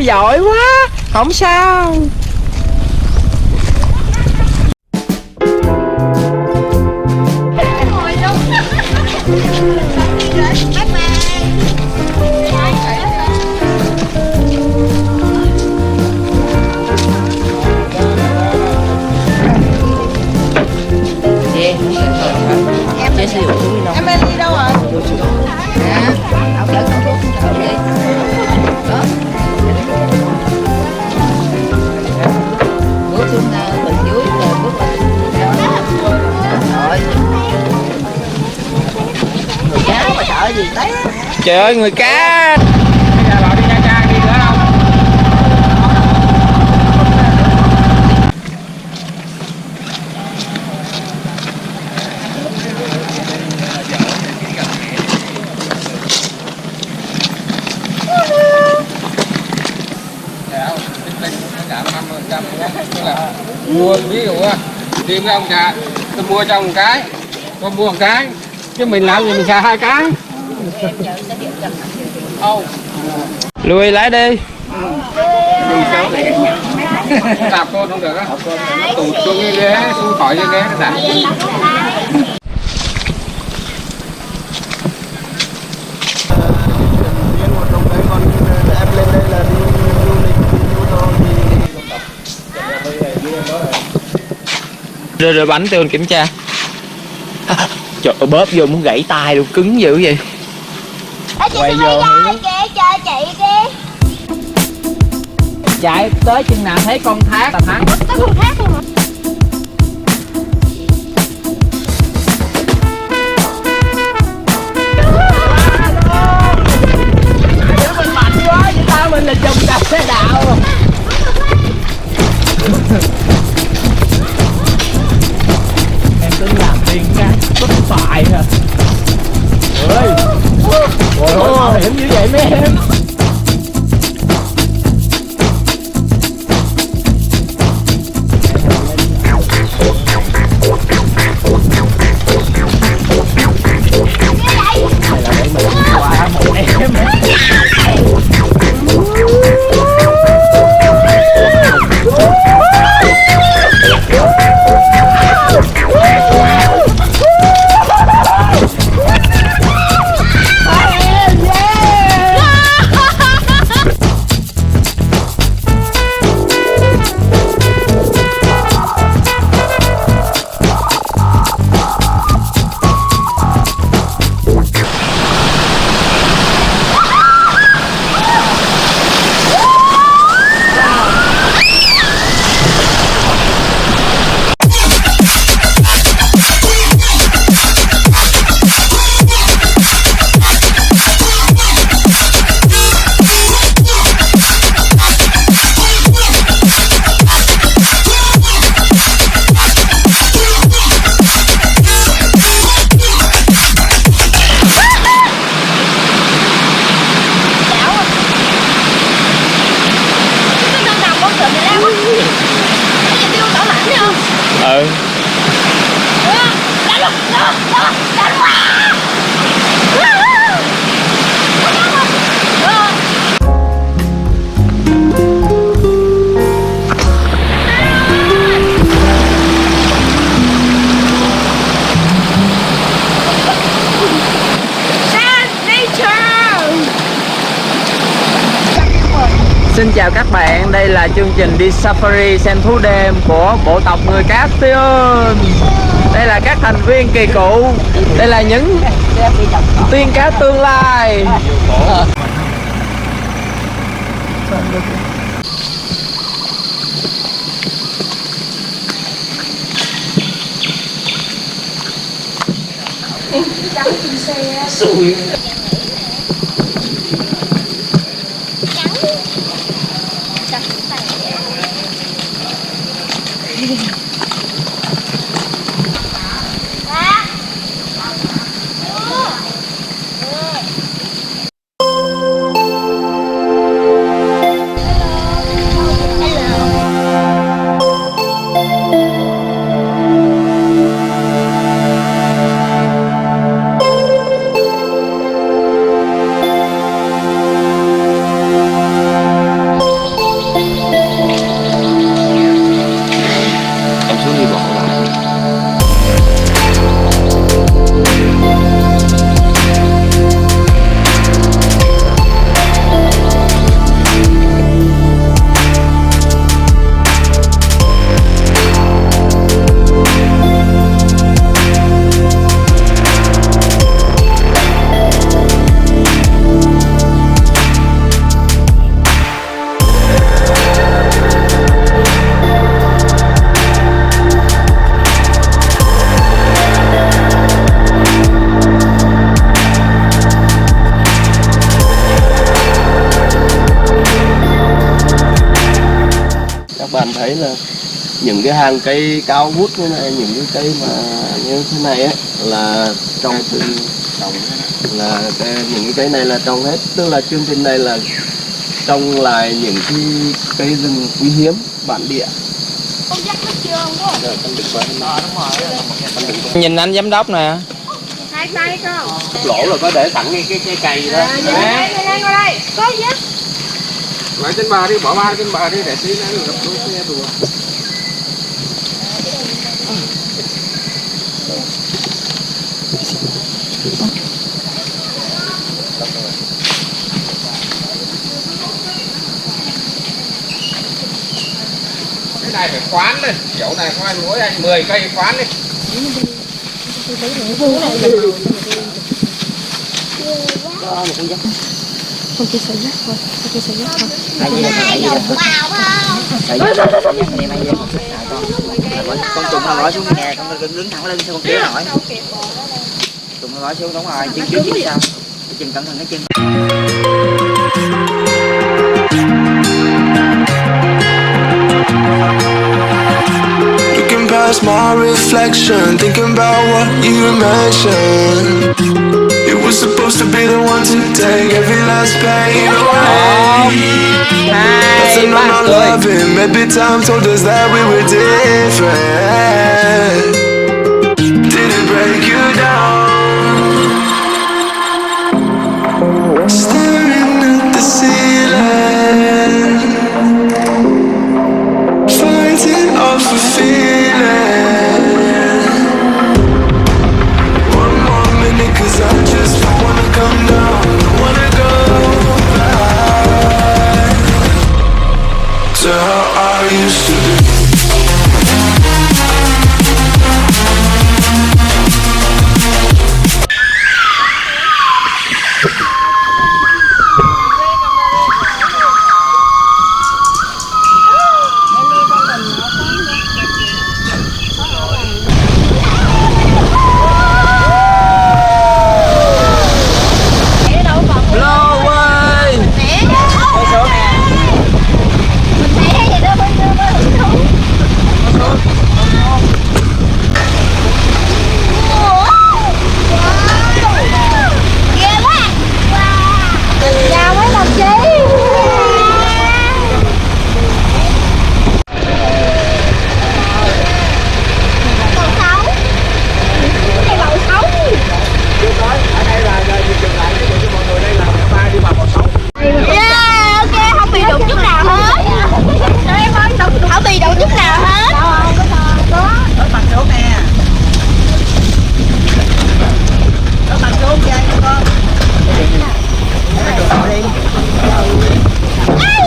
giỏi quá. Không sao. Emily đâu rồi? Bước xuống bên dưới rồi bước lên. Người cá mà sợ gì té. Trời ơi, người cá. Bây giờ bảo đi Nha Trang đi nữa đâu. Mua ví dụ đi với ông già tôi mua cho một cái, tôi mua một cái chứ mình làm gì mình xài 2 cái. Lui lái đi. Đi sao để đạp con không được á, nó tụt xuống cái ghế, xuống khỏi cái ghế nó đạp. Rồi bánh tôi kiểm tra. Trời ơi, bóp vô muốn gãy tay luôn, cứng dữ vậy. Quay vô kìa, chờ chị kìa. Chạy tới chừng nào thấy con thác là thắng. Có con thác luôn hả? Đứa mình mạnh quá, với tao mình là chùm đạp xe đạo. Em tính làm tiên cái bất phải hả? Ơi. Ôi ôi, mạo hiểm như vậy mấy em. Xin chào các bạn, đây là chương trình đi safari xem thú đêm của bộ tộc người Castillon. Đây là các thành viên kỳ cựu, đây là những tiên cá tương lai. Xui. bạn thấy là những cái hàng cây cao vút như này, những cái cây mà như thế này ấy là trồng từ là những cái cây này là trồng hết, tức là chương trình này là trồng lại những cái cây rừng quý hiếm bản địa. Con dắt nó chưa không? Nhìn anh giám đốc nè. Hai tay không? Lỗ là có để sẵn cái cây đó. Lên ngồi đây. Có dắt. Lại trên bờ đi, bỏ ba trên bờ đi để tí nữa gặp đôi xe đùa. Cái này phải khoán lên, kiểu này có anh mỗi anh 10 cây khoán đi. Không chia sẻ nhất thôi, không chia sẻ nhất thôi. Hai đồng vào không? Con Tùng nó gói xuống nghe, con đứng thẳng lên sao con kéo nổi. Tùng nó gói xuống đúng rồi, chân trước chân sau. Cái chân cẩn thận cái chân. Looking past my reflection, thinking about what you mentioned. It was supposed to be the one to take every last pain away. Nothing I'm not loving. Maybe time told us that we were different. Did it break you down? Staring at the ceiling, fighting off a feeling. One more minute, 'cause I just wanna come down, wanna go back to how I used to be. Lô ơi. Ghê quá. Chào mấy đồng chí. Bầu sấu. Cái này bầu sấu. Ở đây là dừng lại cái cho mọi người đây là ba đi vào một sống. Yeah, ok, không bị đụng chút nào hết. Em ơi, không bị đụng chút nào hết. Đốt bằng số nè. Đốt bằng số chơi cho con. Ê,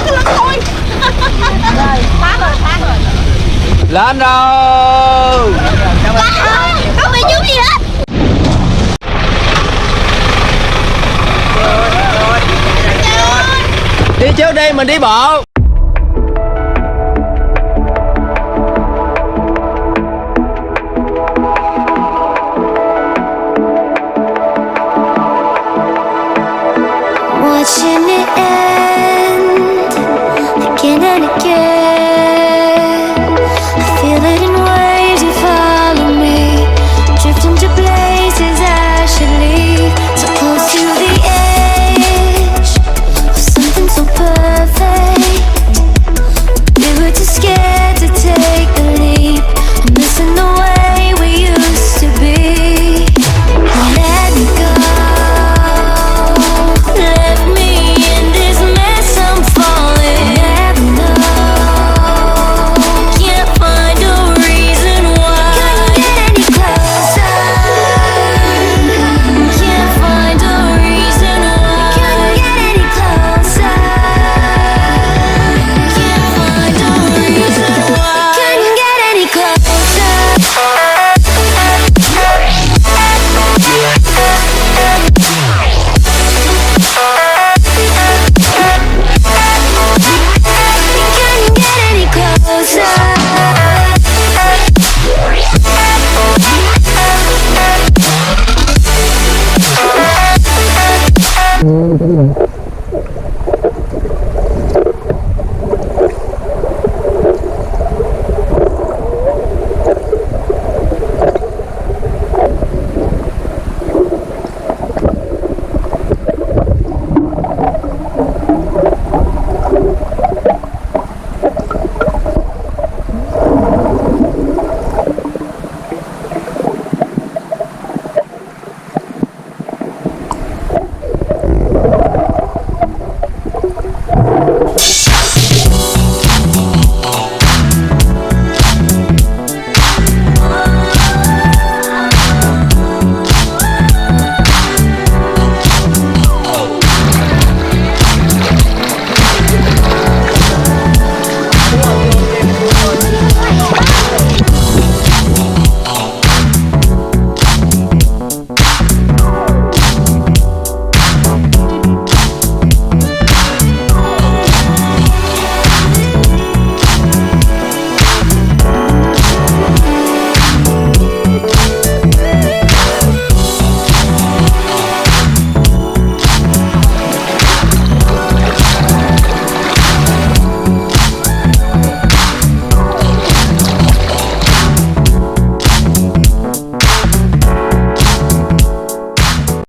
cái lưng thôi. Phá rồi. Lên rồi. Không bị chút gì hết. Đi trước đi, mình đi bộ. Watching it end again and again.